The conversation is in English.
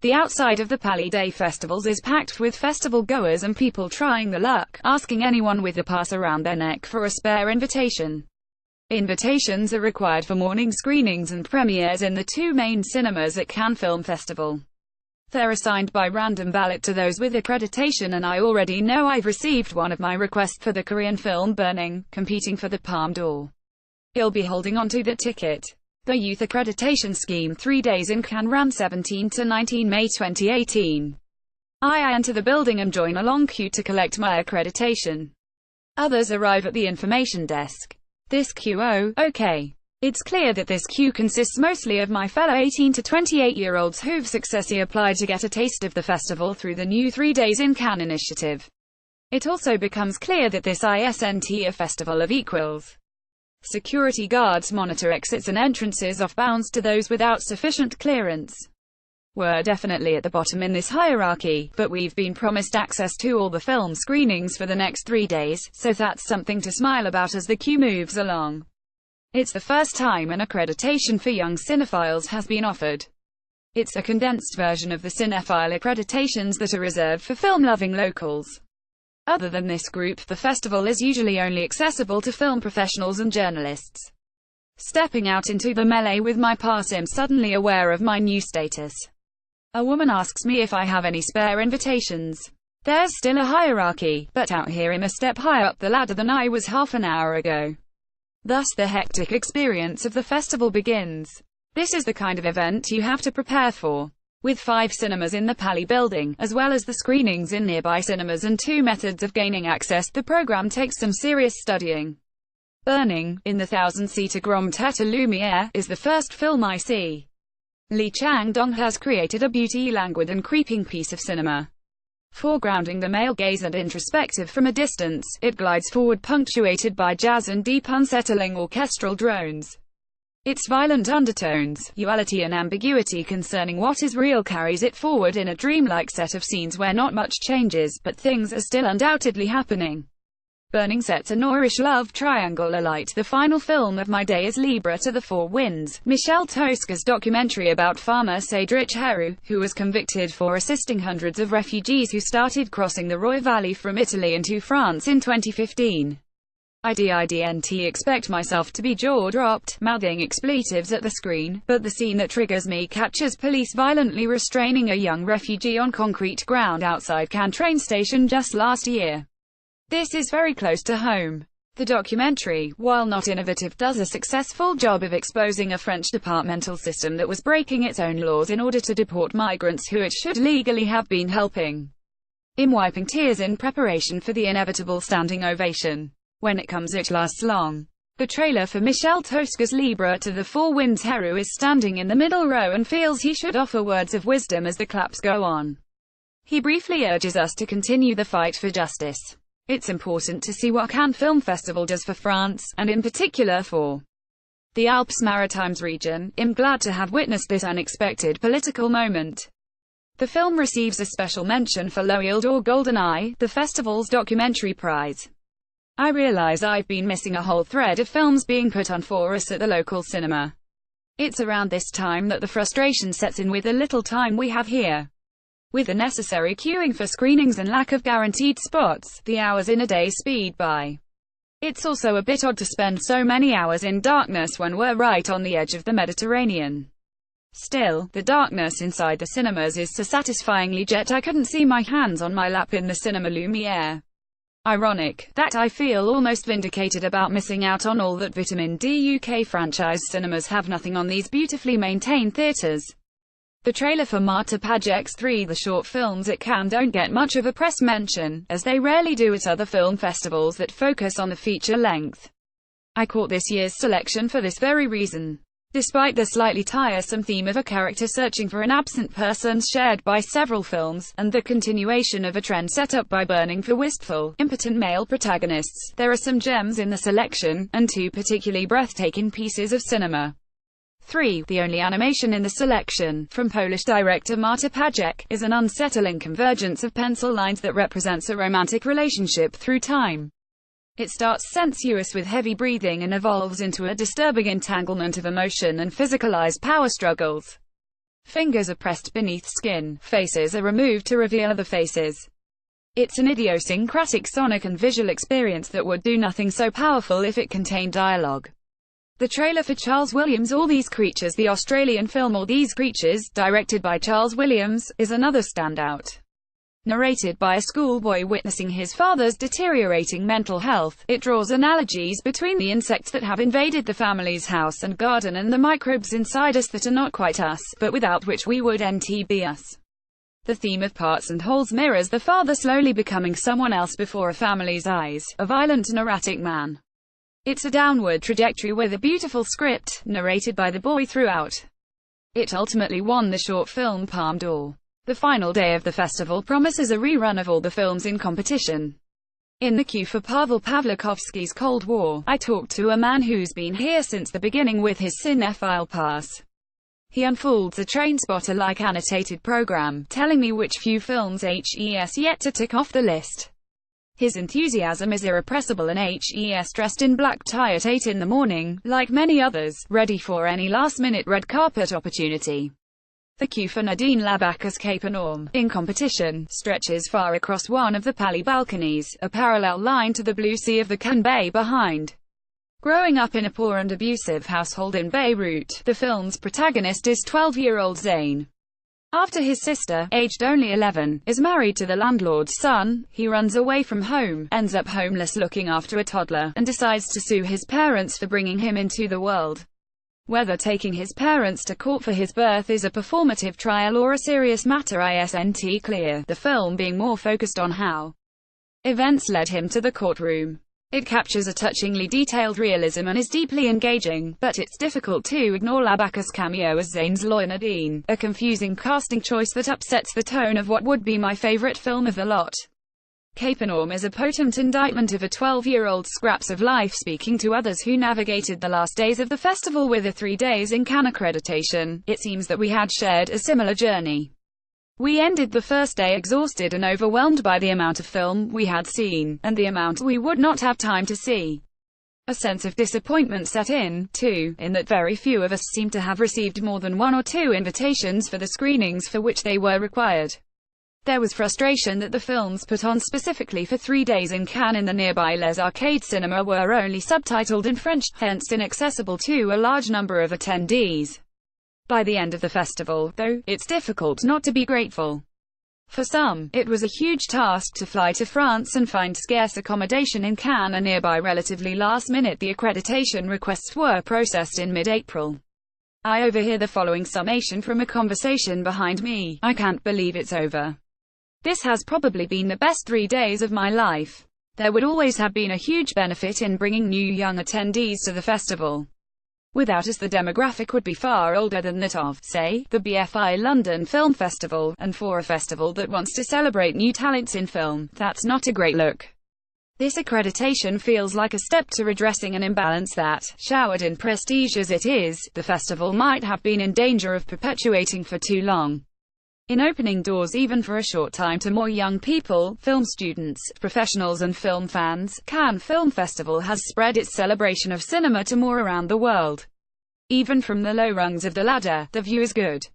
The outside of the Palais des Festivals is packed with festival goers and people trying their luck, asking anyone with a pass around their neck for a spare invitation. Invitations are required for morning screenings and premieres in the two main cinemas at Cannes Film Festival. They're assigned by random ballot to those with accreditation, and I already know I've received one of my requests for the Korean film Burning, competing for the Palme d'Or. You'll be holding on to the ticket. The Youth Accreditation Scheme 3 days in Cannes ran 17 to 19 May 2018. I enter the building and join a long queue to collect my accreditation. Others arrive at the information desk. This queue, okay. It's clear that this queue consists mostly of my fellow 18 to 28-year-olds who've successfully applied to get a taste of the festival through the new 3 Days in Cannes initiative. It also becomes clear that this isn't a festival of equals. Security guards monitor exits and entrances off bounds to those without sufficient clearance. We're definitely at the bottom in this hierarchy, but we've been promised access to all the film screenings for the next 3 days, so that's something to smile about as the queue moves along. It's the first time an accreditation for young cinephiles has been offered. It's a condensed version of the cinephile accreditations that are reserved for film-loving locals. Other than this group, the festival is usually only accessible to film professionals and journalists. Stepping out into the melee with my pass, I'm suddenly aware of my new status. A woman asks me if I have any spare invitations. There's still a hierarchy, but out here I'm a step higher up the ladder than I was half an hour ago. Thus the hectic experience of the festival begins. This is the kind of event you have to prepare for. With 5 cinemas in the Palais building, as well as the screenings in nearby cinemas and 2 methods of gaining access, the program takes some serious studying. Burning, in the 1,000-seater Grand Theatre Lumière, is the first film I see. Lee Chang-dong has created a beauty, languid and creeping piece of cinema. Foregrounding the male gaze and introspective from a distance, it glides forward punctuated by jazz and deep unsettling orchestral drones. Its violent undertones, duality and ambiguity concerning what is real carries it forward in a dreamlike set of scenes where not much changes, but things are still undoubtedly happening. Burning sets a noirish love triangle alight. The final film of my day is Libre to the Four Winds, Michel Tosca's documentary about farmer Cédric Herrou, who was convicted for assisting hundreds of refugees who started crossing the Roye Valley from Italy into France in 2015. I didn't expect myself to be jaw-dropped, mouthing expletives at the screen, but the scene that triggers me captures police violently restraining a young refugee on concrete ground outside Cannes train station just last year. This is very close to home. The documentary, while not innovative, does a successful job of exposing a French departmental system that was breaking its own laws in order to deport migrants who it should legally have been helping. I'm wiping tears in preparation for the inevitable standing ovation. When it comes, it lasts long. The trailer for Michel Tosca's Libre to the Four Winds. Herrou is standing in the middle row and feels he should offer words of wisdom as the claps go on. He briefly urges us to continue the fight for justice. It's important to see what Cannes Film Festival does for France, and in particular for the Alpes-Maritimes region. I'm glad to have witnessed this unexpected political moment. The film receives a special mention for L'Oeil d'Or Golden Eye, the festival's documentary prize. I realize I've been missing a whole thread of films being put on for us at the local cinema. It's around this time that the frustration sets in with the little time we have here. With the necessary queuing for screenings and lack of guaranteed spots, the hours in a day speed by. It's also a bit odd to spend so many hours in darkness when we're right on the edge of the Mediterranean. Still, the darkness inside the cinemas is so satisfyingly jet I couldn't see my hands on my lap in the Cinema Lumière. Ironic, that I feel almost vindicated about missing out on all that Vitamin D UK franchise cinemas have nothing on these beautifully maintained theatres. The trailer for Marta Pajek's 3 The short films at Cannes don't get much of a press mention, as they rarely do at other film festivals that focus on the feature length. I caught this year's selection for this very reason. Despite the slightly tiresome theme of a character searching for an absent person shared by several films, and the continuation of a trend set up by Burning for wistful, impotent male protagonists, there are some gems in the selection, and 2 particularly breathtaking pieces of cinema. 3. The only animation in the selection, from Polish director Marta Pajek, is an unsettling convergence of pencil lines that represents a romantic relationship through time. It starts sensuous with heavy breathing and evolves into a disturbing entanglement of emotion and physicalized power struggles. Fingers are pressed beneath skin. Faces are removed to reveal other faces. It's an idiosyncratic sonic and visual experience that would do nothing so powerful if it contained dialogue. The trailer for Charles Williams' All These Creatures, the Australian film All These Creatures, directed by Charles Williams, is another standout. Narrated by a schoolboy witnessing his father's deteriorating mental health, it draws analogies between the insects that have invaded the family's house and garden and the microbes inside us that are not quite us, but without which we wouldn't be us. The theme of parts and wholes mirrors the father slowly becoming someone else before a family's eyes, a violent and erratic man. It's a downward trajectory with a beautiful script, narrated by the boy throughout. It ultimately won the short film Palme d'Or. The final day of the festival promises a rerun of all the films in competition. In the queue for Pavel Pawlikowski's Cold War, I talked to a man who's been here since the beginning with his cinephile pass. He unfolds a Trainspotter-like annotated program, telling me which few films HES yet to tick off the list. His enthusiasm is irrepressible, and HES dressed in black tie at 8 in the morning, like many others, ready for any last-minute red carpet opportunity. The queue for Nadine Labacus' Cape Enorme, in competition, stretches far across one of the Pali balconies, a parallel line to the blue sea of the Cannes Bay behind. Growing up in a poor and abusive household in Beirut, the film's protagonist is 12-year-old Zayn. After his sister, aged only 11, is married to the landlord's son, he runs away from home, ends up homeless looking after a toddler, and decides to sue his parents for bringing him into the world. Whether taking his parents to court for his birth is a performative trial or a serious matter isn't clear, the film being more focused on how events led him to the courtroom. It captures a touchingly detailed realism and is deeply engaging, but it's difficult to ignore Labacus' cameo as Zayn's lawyer Nadine, a confusing casting choice that upsets the tone of what would be my favorite film of the lot. Cape Enorme is a potent indictment of a 12-year-old's scraps of life speaking to others who navigated the last days of the festival with a 3 days in Cannes accreditation. It seems that we had shared a similar journey. We ended the first day exhausted and overwhelmed by the amount of film we had seen, and the amount we would not have time to see. A sense of disappointment set in, too, in that very few of us seemed to have received more than 1 or 2 invitations for the screenings for which they were required. There was frustration that the films put on specifically for 3 days in Cannes in the nearby Les Arcades cinema were only subtitled in French, hence inaccessible to a large number of attendees. By the end of the festival, though, it's difficult not to be grateful. For some, it was a huge task to fly to France and find scarce accommodation in Cannes, a nearby relatively last minute. The accreditation requests were processed in mid-April. I overhear the following summation from a conversation behind me: "I can't believe it's over. This has probably been the best 3 days of my life. There would always have been a huge benefit in bringing new young attendees to the festival. Without us the demographic would be far older than that of, say, the BFI London Film Festival, and for a festival that wants to celebrate new talents in film, that's not a great look. This accreditation feels like a step to redressing an imbalance that, showered in prestige as it is, the festival might have been in danger of perpetuating for too long. In opening doors even for a short time to more young people, film students, professionals and film fans, Cannes Film Festival has spread its celebration of cinema to more around the world. Even from the low rungs of the ladder, the view is good.